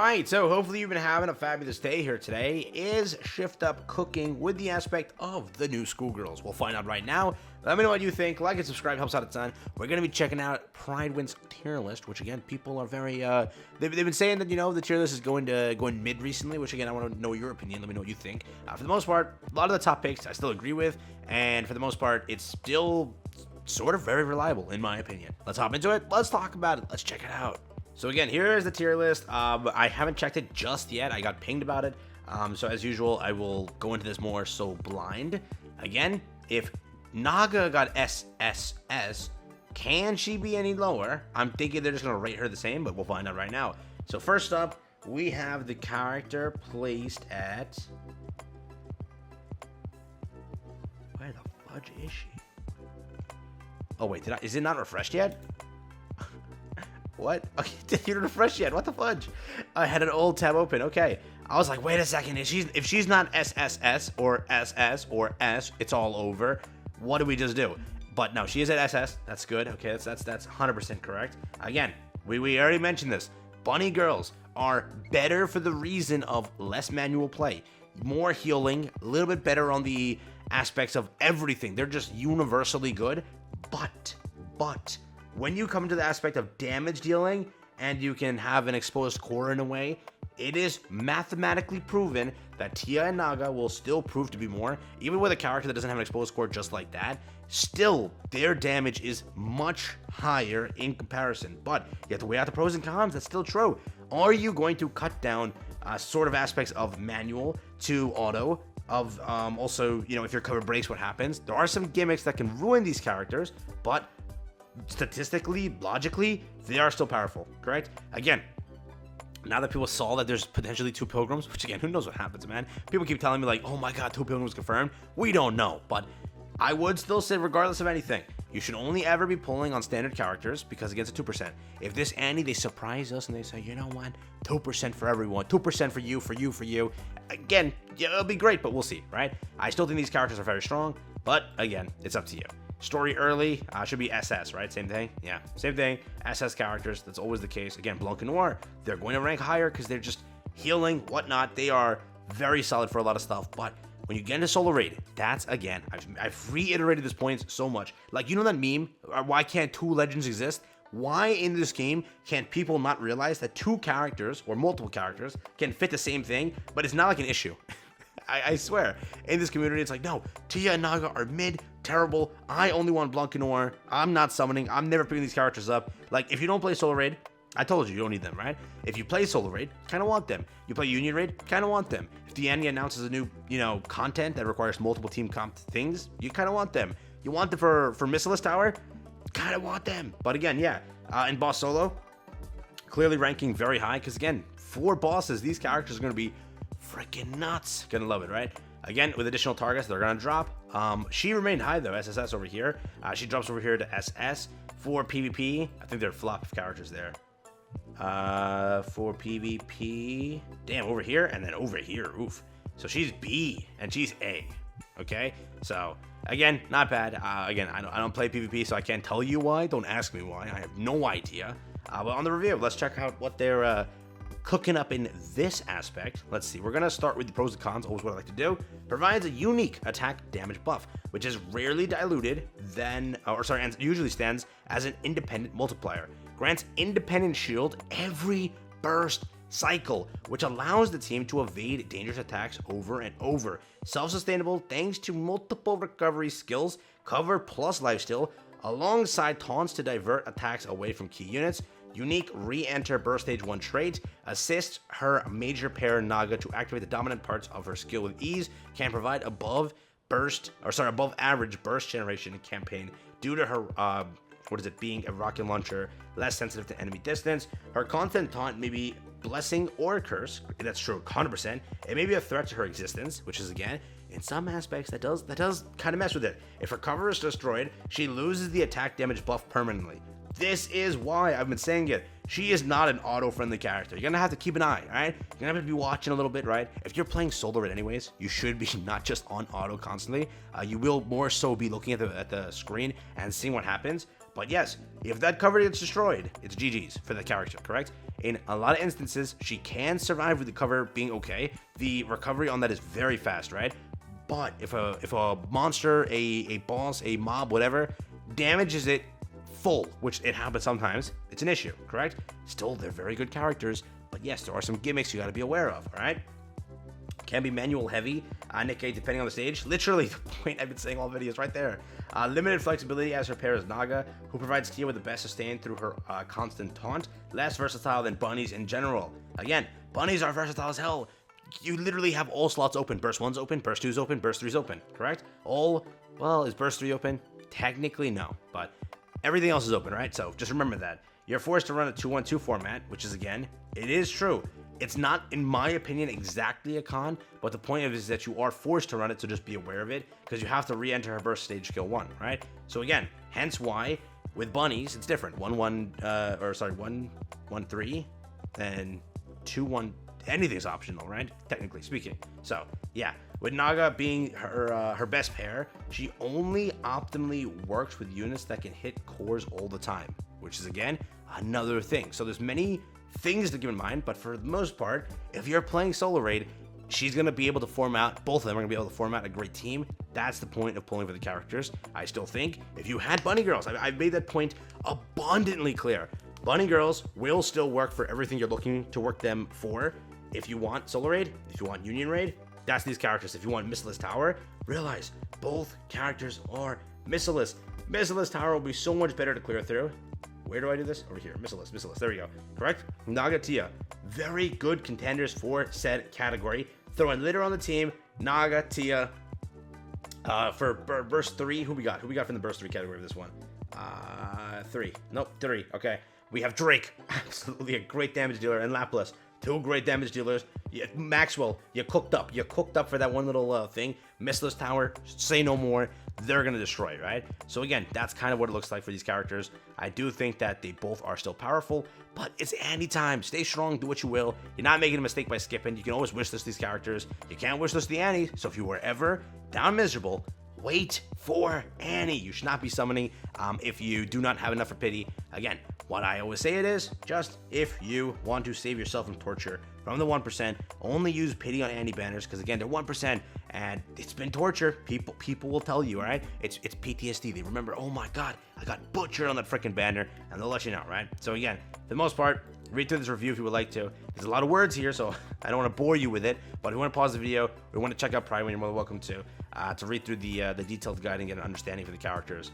Alright, so hopefully you've been having a fabulous day here today. Is Shift Up cooking with the aspect of the new schoolgirls? We'll find out right now. Let me know what you think. Like and subscribe, helps out a ton. We're going to be checking out Pride Wins tier list, which again, people are very, they've been saying that, you know, the tier list is going mid recently, which again, I want to know your opinion. Let me know what you think. For the most part, a lot of the top picks I still agree with, and for the most part, it's still sort of very reliable in my opinion. Let's hop into it. Let's talk about it. Let's check it out. So again, here is the tier list. I haven't checked it just yet. I got pinged about it. So as usual, I will go into this more so blind. Again, if Naga got SSS, can she be any lower? I'm thinking they're just going to rate her the same, but we'll find out right now. So first up, we have the character placed at... Where the fudge is she? Oh wait, is it not refreshed yet? What? Okay, you didn't refresh yet. What the fudge? I had an old tab open. Okay. I was like, wait a second. If she's not SSS or SS or S, it's all over. What do we just do? But no, she is at SS. That's good. Okay, that's 100% correct. Again, we already mentioned this. Bunny girls are better for the reason of less manual play, more healing, a little bit better on the aspects of everything. They're just universally good. But when you come to the aspect of damage dealing and you can have an exposed core in a way, it is mathematically proven that Tia and Naga will still prove to be more. Even with a character that doesn't have an exposed core just like that, still their damage is much higher in comparison. But you have to weigh out the pros and cons. That's still true. Are you going to cut down sort of aspects of manual to auto? Of also, you know, if your cover breaks, what happens? There are some gimmicks that can ruin these characters, but statistically, logically, they are still powerful, correct? Again, now that people saw that there's potentially 2 pilgrims, which again, who knows what happens, man? People keep telling me like, oh my god, 2 pilgrims confirmed. We don't know, but I would still say regardless of anything, you should only ever be pulling on standard characters because against a 2%. If this Annie, they surprise us and they say, you know what, 2% for everyone, 2% for you. Again, yeah, it'll be great, but we'll see, right? I still think these characters are very strong, but again, it's up to you. Story early, should be SS, right? Same thing? Yeah, same thing. SS characters, that's always the case. Again, Blanc and Noir, they're going to rank higher because they're just healing, whatnot. They are very solid for a lot of stuff, but when you get into solo raid, that's, again, I've reiterated this point so much. Like, you know that meme, why can't 2 legends exist? Why in this game can't people not realize that 2 characters or multiple characters can fit the same thing, but it's not like an issue? I swear, in this community, it's like, no, Tia and Naga are mid, terrible. I only want Blanc and Noir. I'm not summoning. I'm never picking these characters up. Like, if you don't play solo raid, I told you, you don't need them, right? If you play solo raid, kind of want them. You play union raid, kind of want them. If the Annie announces a new, you know, content that requires multiple team comp things, you kind of want them. You want them for Missilus Tower, kind of want them. But again, yeah, in boss solo, clearly ranking very high because again, 4 bosses, these characters are going to be freaking nuts. Gonna love it, right? Again, with additional targets, they're gonna drop. She remained high though, SSS over here. She drops over here to SS. For PvP, I think they're flop of characters there. For PvP, damn, over here and then over here, oof. So she's B and she's A, okay? So again, not bad. Again, I don't play PvP, so I can't tell you why. Don't ask me why. I have no idea. But on the review, let's check out what they're cooking up in this aspect. Let's see. We're going to start with the pros and cons, always what I like to do. Provides a unique attack damage buff, which is rarely diluted and usually stands as an independent multiplier. Grants independent shield every burst cycle, which allows the team to evade dangerous attacks over and over. Self-sustainable thanks to multiple recovery skills, cover plus lifesteal, alongside taunts to divert attacks away from key units. Unique re-enter burst stage 1 trait, assists her major pair Naga to activate the dominant parts of her skill with ease, can provide above average burst generation in campaign due to her being a rocket launcher, less sensitive to enemy distance. Her constant taunt may be blessing or a curse, that's true 100%. It may be a threat to her existence, which is again, in some aspects that does kind of mess with it. If her cover is destroyed, she loses the attack damage buff permanently. This is why I've been saying it. She is not an auto-friendly character. You're gonna have to keep an eye, alright? You're gonna have to be watching a little bit, right? If you're playing solo raid anyways, you should be not just on auto constantly. You will more so be looking at the screen and seeing what happens. But yes, if that cover gets destroyed, it's GG's for the character, correct? In a lot of instances, she can survive with the cover being okay. The recovery on that is very fast, right? But if a monster, a boss, a mob, whatever, damages it full, which it happens sometimes, it's an issue, correct? Still, they're very good characters, but yes, there are some gimmicks you gotta be aware of, all right? Can be manual heavy, Nikke, depending on the stage. Literally, the point I've been saying all videos right there. Limited flexibility as her pair is Naga, who provides Tia with the best sustain through her constant taunt. Less versatile than bunnies in general. Again, bunnies are versatile as hell. You literally have all slots open. Burst 1's open, Burst 2's open, Burst 3's open, correct? Is Burst 3 open? Technically, no, but everything else is open, right? So just remember that. You're forced to run a 2-1-2 format, which is, again, it is true. It's not, in my opinion, exactly a con, but the point of it is that you are forced to run it, so just be aware of it, because you have to re-enter her burst stage skill 1, right? So again, hence why, with bunnies, it's different. 1-1-3, then 2-1, anything's optional, right? Technically speaking. So, yeah, with Naga being her best pair, she only optimally works with units that can hit cores all the time, which is, again, another thing. So there's many things to keep in mind, but for the most part, if you're playing solo raid, she's going to be able to form out, both of them are going to be able to form out a great team. That's the point of pulling for the characters. I still think if you had bunny girls, I've made that point abundantly clear. Bunny girls will still work for everything you're looking to work them for. If you want solo raid, if you want union raid, that's these characters. If you want missileless tower, realize both characters are missileless. Missileless tower will be so much better to clear through. Where do I do this? Over here. Missileless. There we go. Correct? Naga, Tia. Very good contenders for said category. Throwing litter on the team. Naga, Tia. For burst 3, who we got? Who we got from the burst 3 category of this one? 3. Nope, 3. Okay. We have Drake. Absolutely a great damage dealer. And Laplas. 2 great damage dealers. Yeah, Maxwell, you cooked up. You cooked up for that one little thing. Mistless Tower, say no more. They're going to destroy it, right? So again, that's kind of what it looks like for these characters. I do think that they both are still powerful, but it's Annie time. Stay strong, do what you will. You're not making a mistake by skipping. You can always wishlist these characters. You can't wishlist the Annie, so if you were ever down miserable, wait for Annie. You should not be summoning if you do not have enough for pity. Again, what I always say it is, just if you want to save yourself from torture from the 1%, only use pity on Annie banners, because again, they're 1%, and it's been torture. People will tell you, all right? It's PTSD. They remember, oh my God, I got butchered on that freaking banner, and they'll let you know, right? So again, for the most part, read through this review if you would like to. There's a lot of words here, so I don't want to bore you with it, but if you want to pause the video, or you want to check out Pride, you're more than welcome to read through the detailed guide and get an understanding for the characters.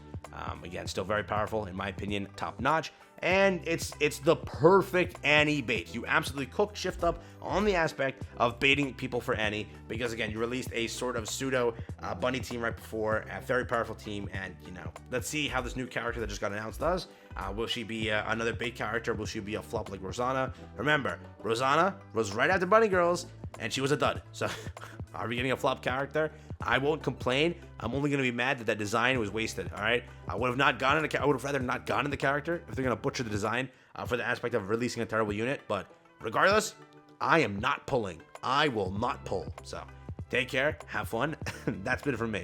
Again, still very powerful, in my opinion, top notch. And it's the perfect Annie bait. You absolutely cook shift up on the aspect of baiting people for Annie, because again, you released a sort of pseudo bunny team right before, a very powerful team, and you know, let's see how this new character that just got announced does. Will she be another bait character? Will she be a flop like Rosanna? Remember, Rosanna was right after Bunny Girls, and she was a dud. So, are we getting a flop character? I won't complain. I'm only going to be mad that design was wasted, all right? I would have rather not gone in the character if they're going to butcher the design for the aspect of releasing a terrible unit. But regardless, I am not pulling. I will not pull. So, take care. Have fun. That's been it from me.